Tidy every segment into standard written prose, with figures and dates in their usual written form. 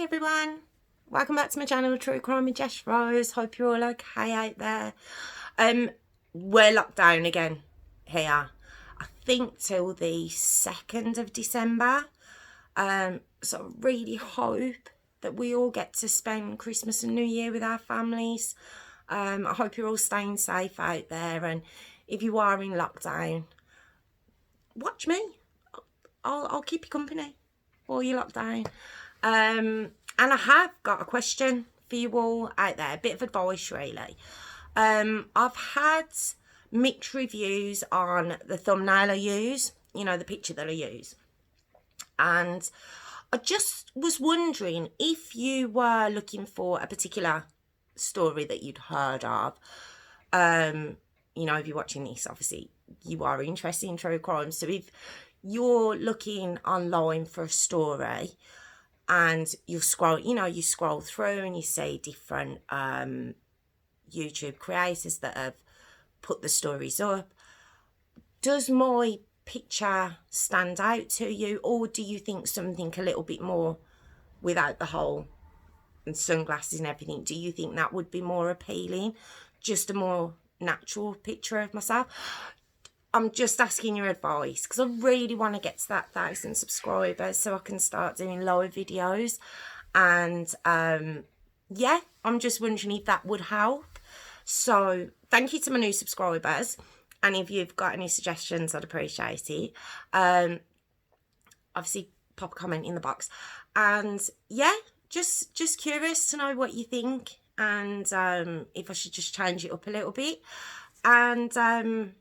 everyone, welcome back to my channel, True Crime with Jess Rose. Hope you're all okay out there. We're locked down again here, I think till the 2nd of December. So I really hope that we all get to spend Christmas and New Year with our families. I hope you're all staying safe out there, and if you are in lockdown, watch me. I'll keep you company while you're locked down. And I have got a question for you all out there, a bit of advice really. I've had mixed reviews on the thumbnail I use, you know, the picture that I use. And I just was wondering if you were looking for a particular story that you'd heard of. You know, if you're watching this, obviously you are interested in true crime. So if you're looking online for a story and you scroll through and you see different YouTube creators that have put the stories up, does my picture stand out to you, or do you think something a little bit more without the hole and sunglasses and everything, do you think that would be more appealing, just a more natural picture of myself? I'm just asking your advice because I really want to get to that 1,000 subscribers so I can start doing live videos. And yeah, I'm just wondering if that would help. So thank you to my new subscribers, and if you've got any suggestions, I'd appreciate it. Obviously pop a comment in the box, and yeah, just curious to know what you think, and if I should just change it up a little bit. And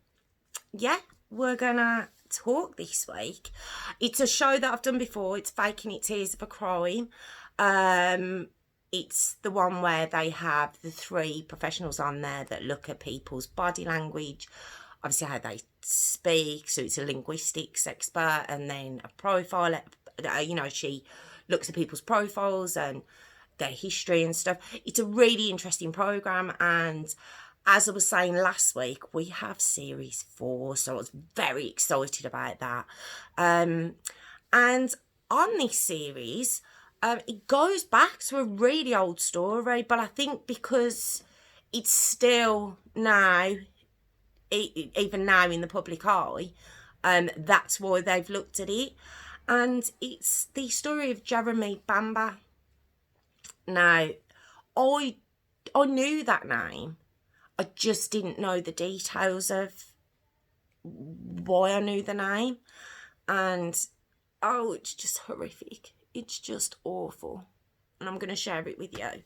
yeah, we're gonna talk this week. It's a show that I've done before. It's Faking It Tears of a Crime. It's the one where they have the 3 professionals on there that look at people's body language, obviously how they speak. So it's a linguistics expert, and then a profile. You know, she looks at people's profiles and their history and stuff. It's a really interesting program, and as I was saying last week, we have series 4, so I was very excited about that. And on this series, it goes back to a really old story, but I think because it's still now, even now in the public eye, that's why they've looked at it. And it's the story of Jeremy Bamber. Now, I knew that name. I just didn't know the details of why I knew the name. And, oh, it's just horrific. It's just awful. And I'm going to share it with you.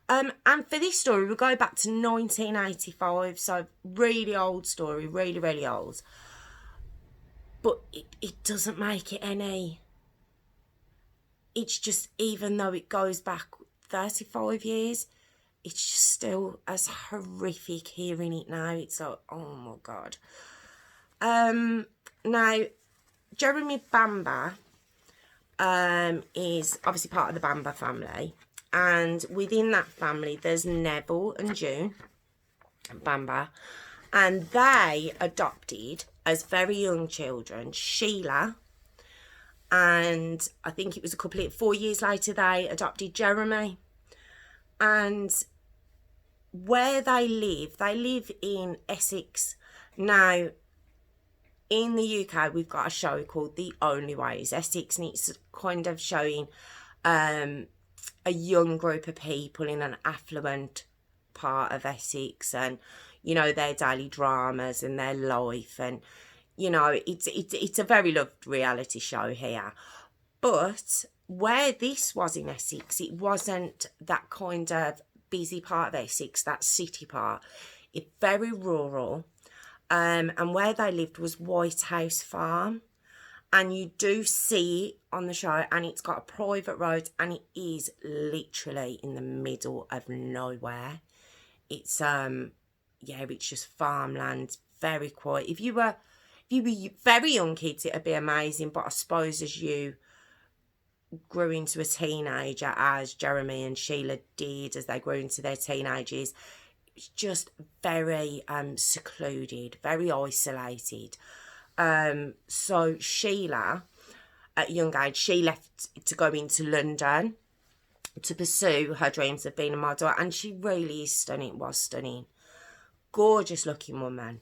And for this story, we'll go back to 1985. So, really old story. Really, really old. But it doesn't make it any... It's just, even though it goes back 35 years... it's just still as horrific hearing it now. It's like, oh my God. Now, Jeremy Bamber is obviously part of the Bamber family. And within that family, there's Neville and June Bamber. And they adopted, as very young children, Sheila. And I think it was 4 years later, they adopted Jeremy. And where they live in Essex. Now, in the UK, we've got a show called The Only Way is Essex, and it's kind of showing a young group of people in an affluent part of Essex, and, you know, their daily dramas and their life, and, you know, it's a very loved reality show here. But where this was in Essex, it wasn't that kind of busy part of Essex, that city part. It's very rural. And where they lived was White House Farm. And you do see it on the show, and it's got a private road, and it is literally in the middle of nowhere. It's it's just farmland, very quiet. If you were very young kids, it'd be amazing. But I suppose as you grew into a teenager, as Jeremy and Sheila did, as they grew into their teenagers, it's just very secluded, very isolated. So Sheila, at a young age, she left to go into London to pursue her dreams of being a model, and she really is stunning, was stunning. Gorgeous looking woman.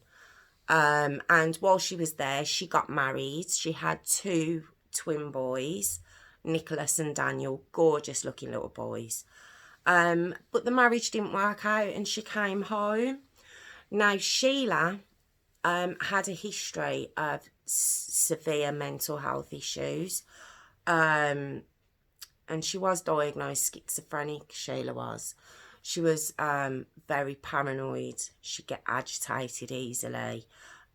And while she was there, she got married. She had 2 twin boys, Nicholas and Daniel, gorgeous looking little boys. But the marriage didn't work out and she came home. Now, Sheila had a history of severe mental health issues. And she was diagnosed schizophrenic, Sheila was. She was very paranoid. She'd get agitated easily.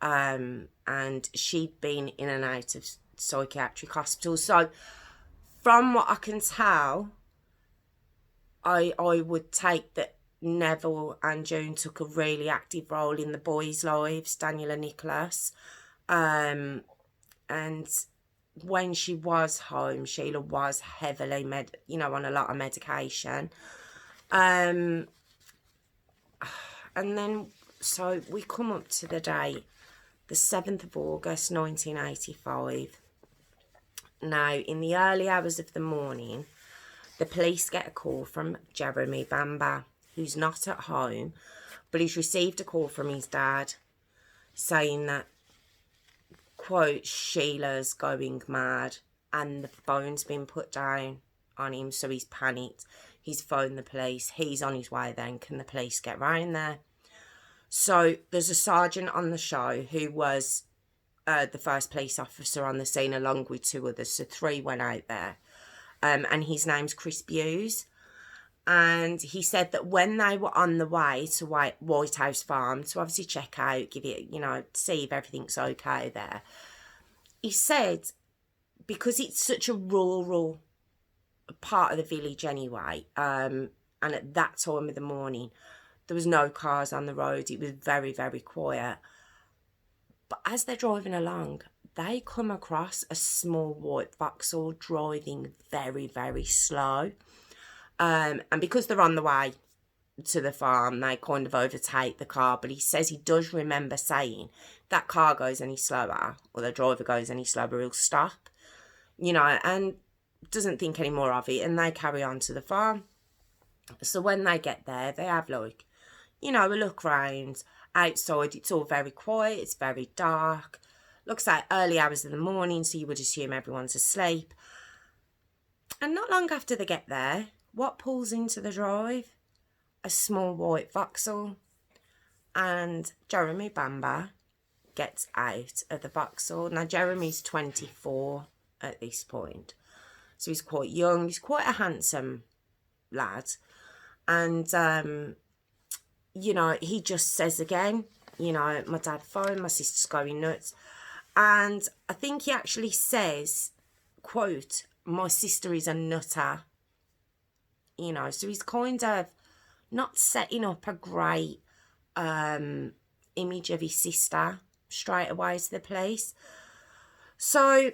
And she'd been in and out of psychiatric hospitals. So from what I can tell, I would take that Neville and June took a really active role in the boys' lives, Daniel and Nicholas. And when she was home, Sheila was heavily on a lot of medication. And then, so we come up to the date, the 7th of August, 1985. Now, in the early hours of the morning, the police get a call from Jeremy Bamber, who's not at home, but he's received a call from his dad saying that, quote, Sheila's going mad, and the phone's been put down on him, so he's panicked. He's phoned the police. He's on his way then. Can the police get round there? So there's a sergeant on the show who was the first police officer on the scene, along with 2 others. So 3 went out there. And his name's Chris Buse. And he said that when they were on the way to White House Farm to obviously check out, give it, see if everything's okay there, he said, because it's such a rural part of the village anyway, and at that time of the morning, there was no cars on the road. It was very, very quiet. But as they're driving along, they come across a small white Vauxhall driving very, very slow. And because they're on the way to the farm, they kind of overtake the car. But he says he does remember saying, that car goes any slower, or the driver goes any slower, he'll stop. And doesn't think any more of it. And they carry on to the farm. So when they get there, they have a look round. Outside, it's all very quiet. It's very dark. Looks like early hours of the morning, so you would assume everyone's asleep. And not long after they get there, what pulls into the drive? A small white Vauxhall. And Jeremy Bamber gets out of the Vauxhall. Now, Jeremy's 24 at this point. So he's quite young. He's quite a handsome lad. And, he just says again, my dad phoned, my sister's going nuts. And I think he actually says, quote, my sister is a nutter. So he's kind of not setting up a great image of his sister straight away to the police. So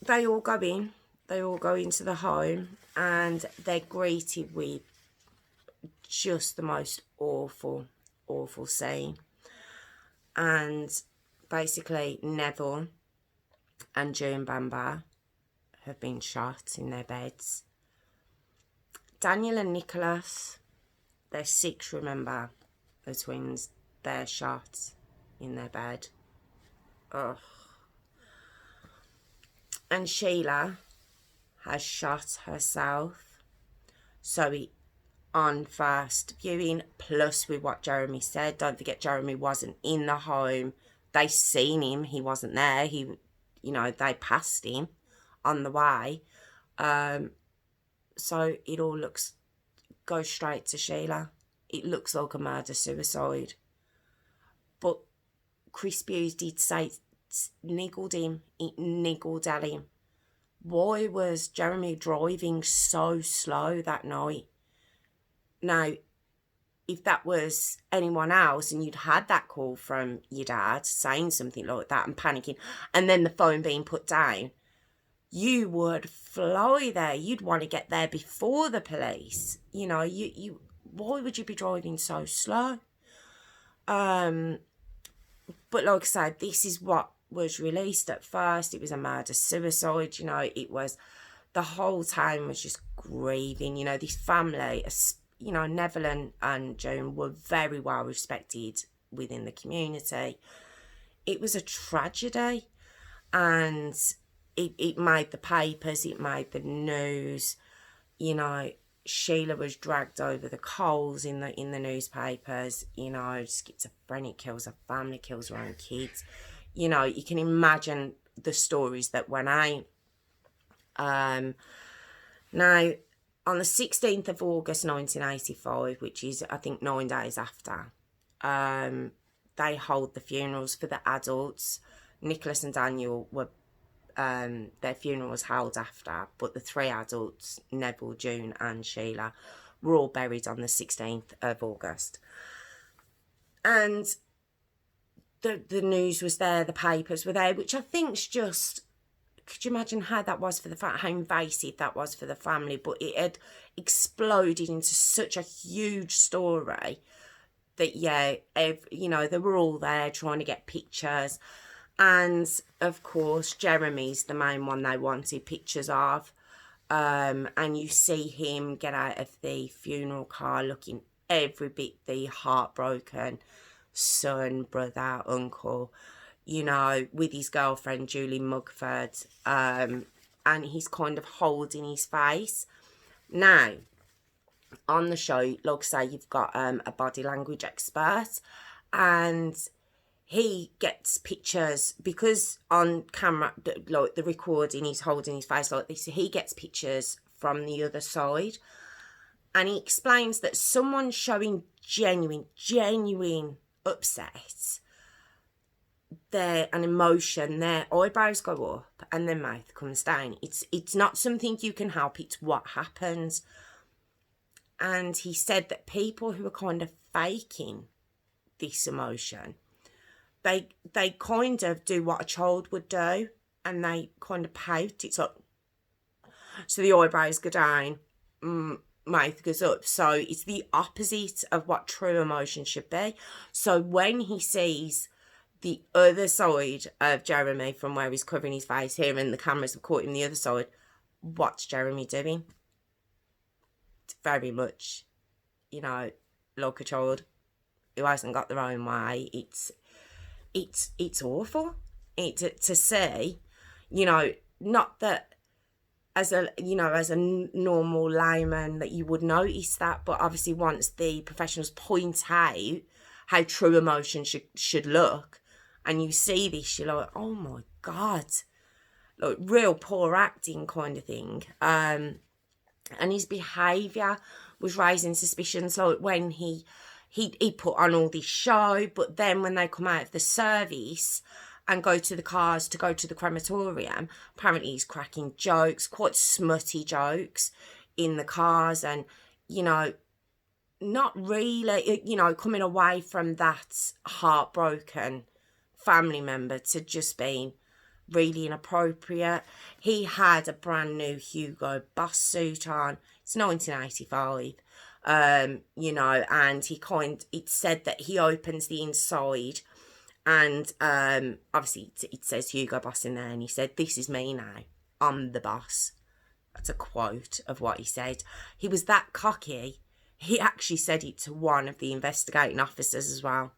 they all go in. They all go into the home and they're greeted with just the most awful, awful scene. And basically Neville and June Bamber have been shot in their beds. Daniel and Nicholas, they're 6, remember, the twins, they're shot in their bed. Ugh. And Sheila has shot herself. So on first viewing, plus with what Jeremy said, don't forget Jeremy wasn't in the home. They seen him, he wasn't there. They passed him on the way. So it all goes straight to Sheila. It looks like a murder-suicide. But Chris Buse did say it niggled him. It niggled at him. Why was Jeremy driving so slow that night? Now, if that was anyone else and you'd had that call from your dad saying something like that and panicking, and then the phone being put down, you would fly there. You'd want to get there before the police. Why would you be driving so slow? But like I said, this is what was released at first. It was a murder-suicide. It was the whole town was just grieving. You know, this family, you know, Neville and June were very well respected within the community. It was a tragedy, and it made the papers, it made the news. You know, Sheila was dragged over the coals in the newspapers. You know, schizophrenic kills her family, kills her own kids. You know, you can imagine the stories that went out. Now, on the 16th of August 1985, which is, I think, 9 days after, they hold the funerals for the adults. Nicholas and Daniel were, their funeral was held after, but the 3 adults, Neville, June and Sheila, were all buried on the 16th of August. And the news was there, the papers were there, which I think's just, could you imagine how that was for how invasive that was for the family? But it had exploded into such a huge story that, yeah, you know, they were all there trying to get pictures. And, of course, Jeremy's the main one they wanted pictures of. And you see him get out of the funeral car looking every bit the heartbroken son, brother, uncle, you know, with his girlfriend, Julie Mugford. And he's kind of holding his face. Now, on the show, like I say, you've got a body language expert, and he gets pictures, because on camera, like the recording, he's holding his face like this, he gets pictures from the other side, and he explains that someone showing genuine upset, an emotion, their eyebrows go up and their mouth comes down. It's not something you can help, it's what happens. And he said that people who are kind of faking this emotion, they kind of do what a child would do, and they kind of pout. It's like, so the eyebrows go down, mouth goes up. So it's the opposite of what true emotion should be. So when he sees the other side of Jeremy, from where he's covering his face here and the cameras have caught him the other side, what's Jeremy doing? It's very much, you know, like a child who hasn't got their own way. It's awful. To see, you know, not that as a normal layman that you would notice that, but obviously once the professionals point out how true emotion should look, and you see this, you're like, oh my God, like real poor acting kind of thing. And his behaviour was raising suspicions, like when he put on all this show, but then when they come out of the service and go to the cars to go to the crematorium, apparently he's cracking jokes, quite smutty jokes in the cars, and, you know, not really, you know, coming away from that heartbroken family member to just being really inappropriate. He had a brand new Hugo Boss suit on. It's 1985. You know, and it said that he opens the inside, and obviously it says Hugo Boss in there, and he said, "This is me now, I'm the boss." That's a quote of what he said. He was that cocky, he actually said it to one of the investigating officers as well.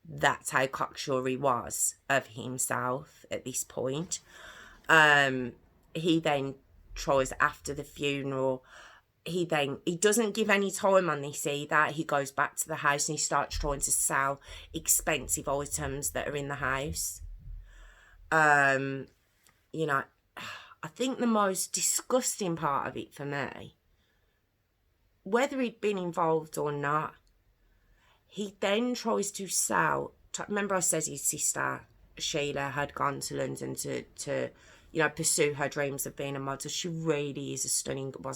That's how cocksure he was of himself at this point. He then tries, after the funeral, he doesn't give any time on this either. He goes back to the house and he starts trying to sell expensive items that are in the house. You know, I think the most disgusting part of it for me, whether he'd been involved or not, he then tries to sell. Remember I said his sister Sheila had gone to London to you know, pursue her dreams of being a model. She really was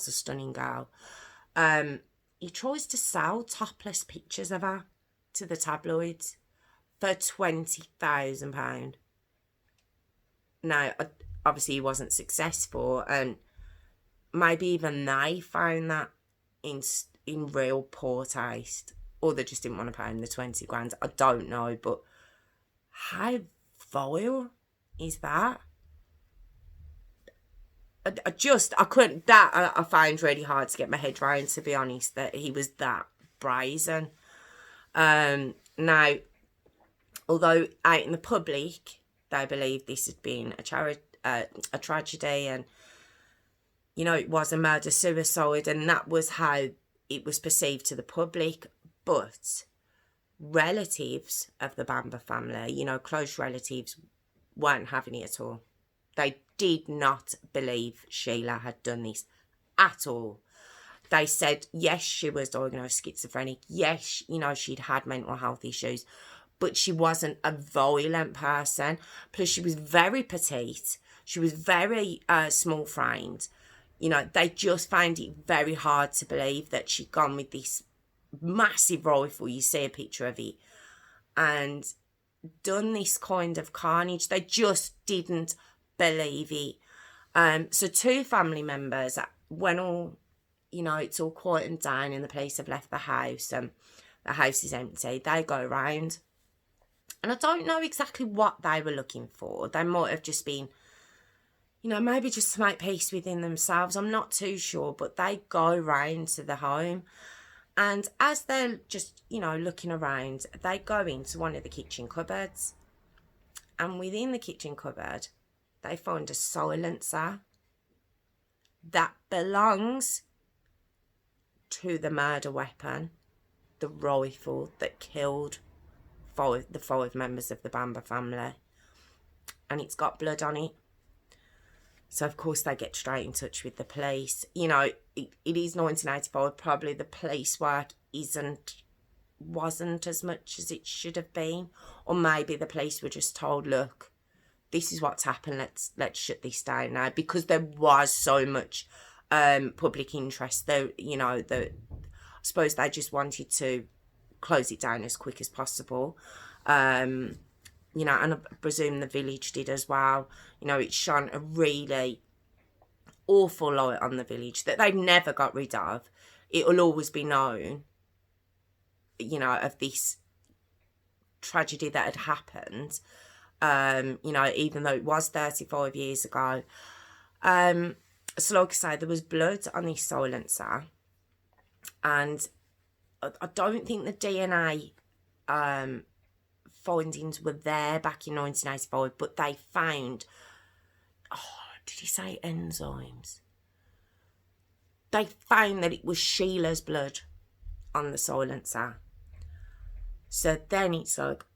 a stunning girl. He tries to sell topless pictures of her to the tabloids for £20,000. Now, obviously he wasn't successful, and maybe even they found that in real poor taste, or they just didn't want to pay him the 20 grand. I don't know, but how vile is that? I couldn't, I find really hard to get my head around, to be honest, that he was that brazen. Now, although out in the public, they believed this had been a tragedy, and, you know, it was a murder-suicide, and that was how it was perceived to the public. But relatives of the Bamber family, you know, close relatives, weren't having it at all. They did not believe Sheila had done this at all. They said, yes, she was diagnosed schizophrenic. Yes, you know, she'd had mental health issues, but she wasn't a violent person. Plus, she was very petite. She was very small-framed. You know, they just found it very hard to believe that she'd gone with this massive rifle. You see a picture of it. And done this kind of carnage. They just didn't believe it. So 2 family members, when all, you know, it's all quietened down and the police have left the house and the house is empty, they go around. And I don't know exactly what they were looking for. They might have just been, you know, maybe just to make peace within themselves. I'm not too sure, but they go round to the home. And as they're just, you know, looking around, they go into one of the kitchen cupboards. And within the kitchen cupboard, they find a silencer that belongs to the murder weapon, the rifle that killed the 5 members of the Bamber family. And it's got blood on it. So, of course, they get straight in touch with the police. You know, it is 1985. Probably the police work wasn't as much as it should have been. Or maybe the police were just told, look, this is what's happened. Let's shut this down now. Because there was so much public interest. Though, you know, I suppose they just wanted to close it down as quick as possible. You know, and I presume the village did as well. You know, it shone a really awful light on the village that they've never got rid of. It will always be known, you know, of this tragedy that had happened. You know, even though it was 35 years ago. So like I say, there was blood on this silencer. And I don't think the DNA findings were there back in 1985, but they found, did he say enzymes? They found that it was Sheila's blood on the silencer. So then it's like,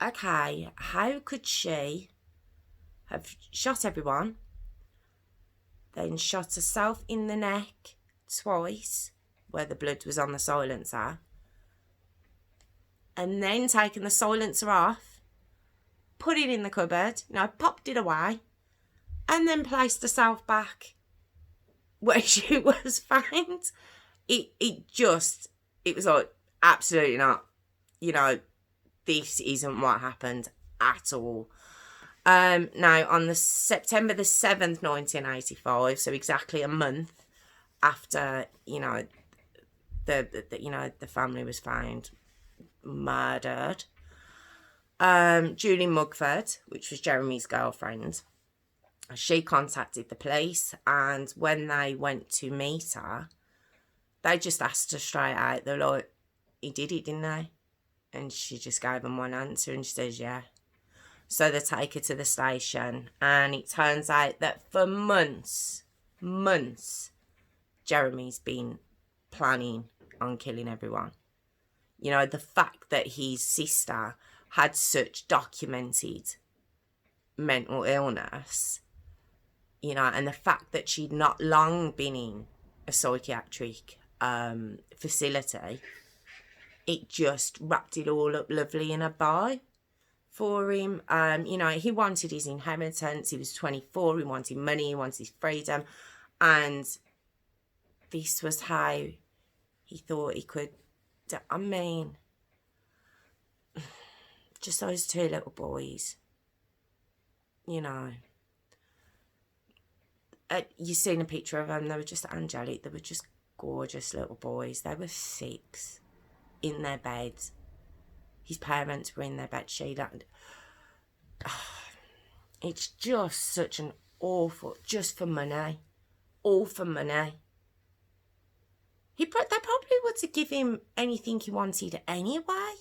okay, how could she have shot everyone, then shot herself in the neck twice, where the blood was on the silencer, and then taken the silencer off, put it in the cupboard, you know, popped it away, and then placed herself back where she was found? It was like, absolutely not. You know, this isn't what happened at all. Now, on the September the 7th, 1985, so exactly a month after, you know, the family was found murdered, Julie Mugford, which was Jeremy's girlfriend, she contacted the police, and when they went to meet her, they just asked her straight out. They're like, he did it, didn't they? And she just gave them one answer, and she says, yeah. So they take her to the station, and it turns out that for months, Jeremy's been planning on killing everyone. You know, the fact that his sister had such documented mental illness, you know, and the fact that she'd not long been in a psychiatric facility, it just wrapped it all up lovely in a bow for him. You know, he wanted his inheritance. He was 24. He wanted money. He wanted his freedom. And this was how he thought he could. I mean, just those 2 little boys, you know. You've seen a picture of them. They were just angelic. They were just gorgeous little boys. They were 6 in their beds. His parents were in their bed sheet. It's just such an awful, just for money. All for money. They probably would have given him anything he wanted anyway.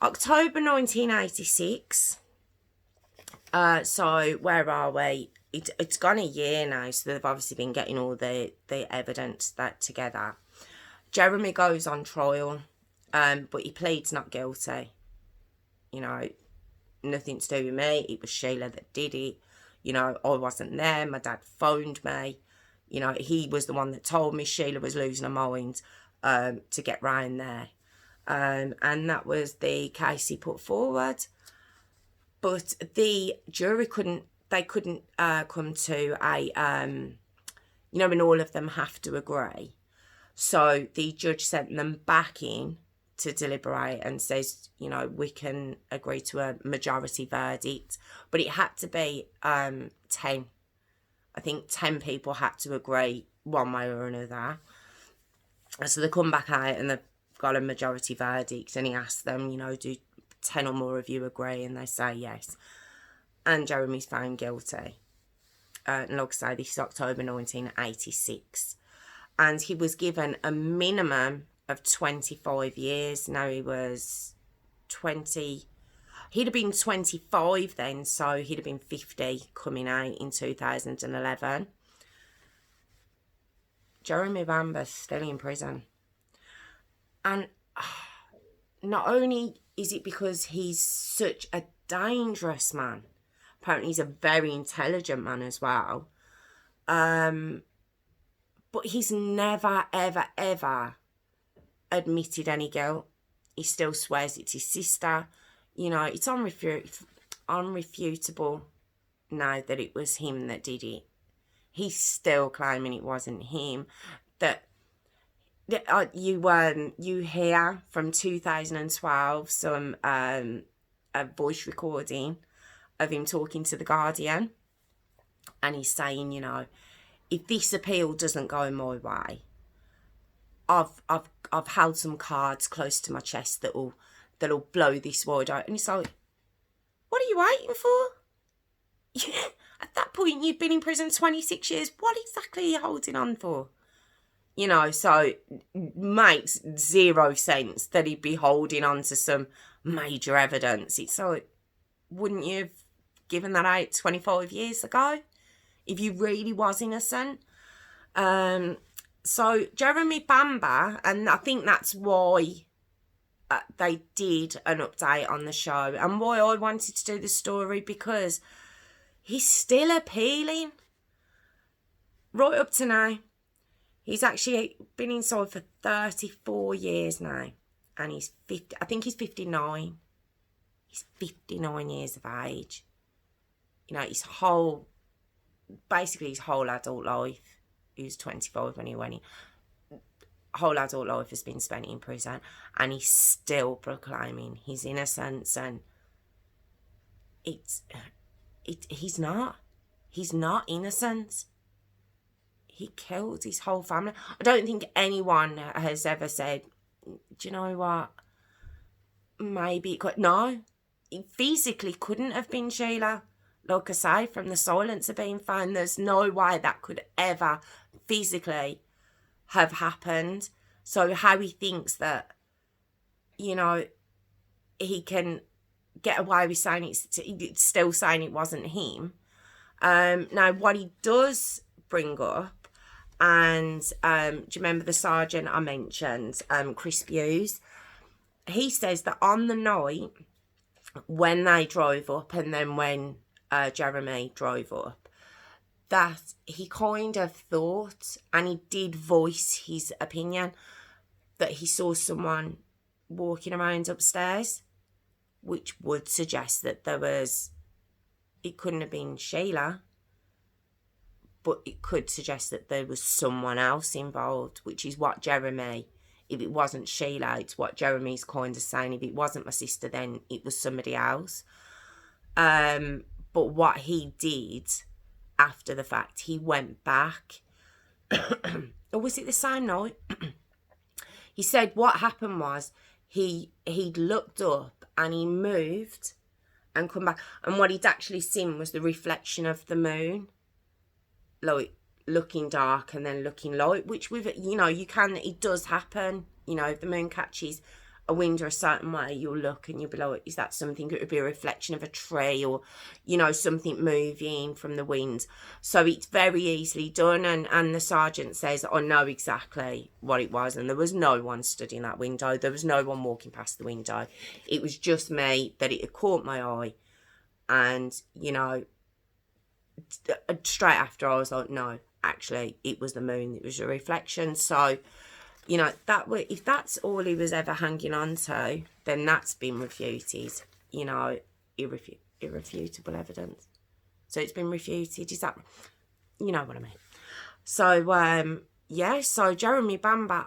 October 1986. So where are we? It's gone a year now, so they've obviously been getting all the evidence that together. Jeremy goes on trial, but he pleads not guilty. You know, nothing to do with me. It was Sheila that did it. You know, I wasn't there. My dad phoned me. You know, he was the one that told me Sheila was losing her mind to get round there. And that was the case he put forward. But the jury couldn't come to a, you know, when all of them have to agree. So the judge sent them back in to deliberate and says, you know, we can agree to a majority verdict. But it had to be 10. I think 10 people had to agree one way or another. And so they come back out and they've got a majority verdict, and he asked them, you know, do 10 or more of you agree? And they say yes. And Jeremy's found guilty. And like I say, this is October 1986. And he was given a minimum of 25 years. Now he was 20. He'd have been 25 then, so he'd have been 50 coming out in 2011. Jeremy Bamber's still in prison. And not only is it because he's such a dangerous man, apparently he's a very intelligent man as well, but he's never, ever, ever admitted any guilt. He still swears it's his sister. You know, it's unrefutable now that it was him that did it. He's still claiming it wasn't him. That you hear from 2012 some a voice recording of him talking to The Guardian, and he's saying, you know, if this appeal doesn't go my way, I've held some cards close to my chest that'll blow this wide out. And it's like, what are you waiting for? At that point, you'd been in prison 26 years. What exactly are you holding on for? You know, so it makes zero sense that he'd be holding on to some major evidence. It's like, wouldn't you have given that out 25 years ago if you really was innocent? So Jeremy Bamber, and I think that's why they did an update on the show and why I wanted to do the story, because he's still appealing right up to now. He's actually been inside for 34 years now, and he's 50. I think he's 59. He's 59 years of age. You know, his whole adult life. He was 25 when he went in. Whole adult life has been spent in prison, and he's still proclaiming his innocence. And he's not innocent. He killed his whole family. I don't think anyone has ever said, do you know what? Maybe it could. No, it physically couldn't have been Sheila. Like I say, from the silence of being found, there's no way that could ever physically have happened. So how he thinks that, you know, he can get away with saying it's still saying it wasn't him. Now, what he does bring up, and do you remember the sergeant I mentioned, Chris Hughes? He says that on the night when they drove up, and then when Jeremy drove up, that he kind of thought, and he did voice his opinion, that he saw someone walking around upstairs, which would suggest that it couldn't have been Sheila, but it could suggest that there was someone else involved, which is what Jeremy, if it wasn't Sheila, it's what Jeremy's kind of saying. If it wasn't my sister, then it was somebody else. But what he did after the fact, he went back, or was it the same night? He said what happened was he'd looked up and he moved and come back. And what he'd actually seen was the reflection of the moon, like looking dark and then looking light, which with, you know, it does happen. You know, if the moon catches a wind or a certain way, you'll look and you'll be like, is that something? It would be a reflection of a tree or, you know, something moving from the wind. So it's very easily done. And the sergeant says, I know exactly what it was. And there was no one stood in that window. There was no one walking past the window. It was just me, that it had caught my eye. And, you know, straight after I was like, no, actually, it was the moon. It was a reflection. So, you know, if that's all he was ever hanging on to, then that's been refuted. You know, irrefutable evidence. So it's been refuted. Is that, you know what I mean? So, yeah, so Jeremy Bamber,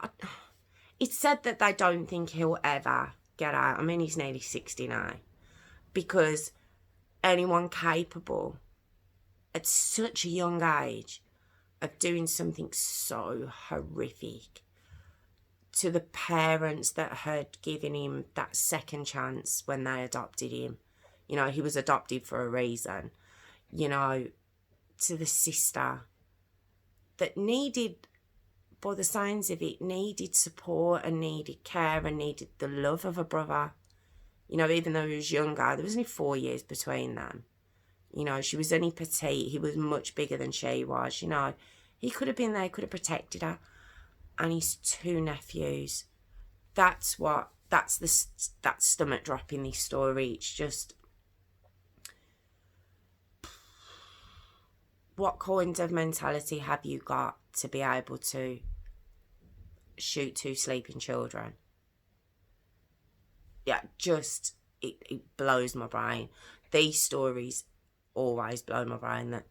it's said that they don't think he'll ever get out. I mean, he's nearly 60 now. Because anyone capable at such a young age of doing something so horrific to the parents that had given him that second chance when they adopted him. You know, he was adopted for a reason. You know, to the sister that needed, by the signs of it, needed support and needed care and needed the love of a brother. You know, even though he was younger, there was only 4 years between them. You know, she was only petite. He was much bigger than she was. You know, he could have been there, could have protected her. And his 2 nephews. That's that stomach drop in this story. It's just, what kind of mentality have you got to be able to shoot 2 sleeping children? Yeah, just, it blows my brain. These stories always blow my brain, that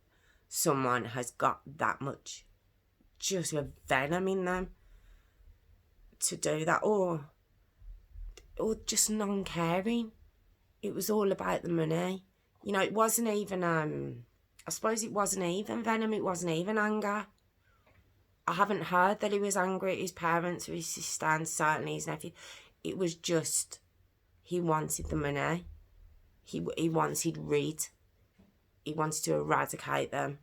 someone has got that much just a venom in them to do that, or just non-caring. It was all about the money. You know, it wasn't even, I suppose it wasn't even venom, it wasn't even anger. I haven't heard that he was angry at his parents or his sister, and certainly his nephew. It was just, he wanted the money. He wanted rid. He wanted to eradicate them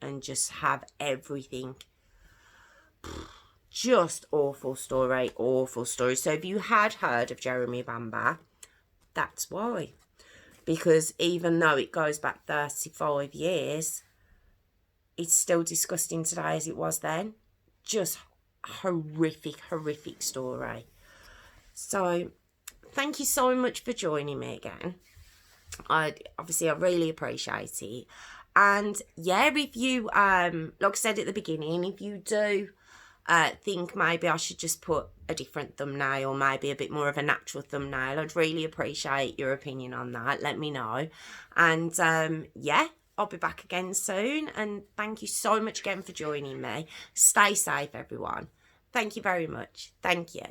and just have everything. Just awful story, awful story. So if you had heard of Jeremy Bamber, that's why. Because even though it goes back 35 years, it's still disgusting today as it was then. Just horrific, horrific story. So thank you so much for joining me again. I really appreciate it. And yeah, if you, like I said at the beginning, if you do think maybe I should just put a different thumbnail, or maybe a bit more of a natural thumbnail, I'd really appreciate your opinion on that. Let me know. And yeah, I'll be back again soon. And thank you so much again for joining me. Stay safe, everyone. Thank you very much. Thank you.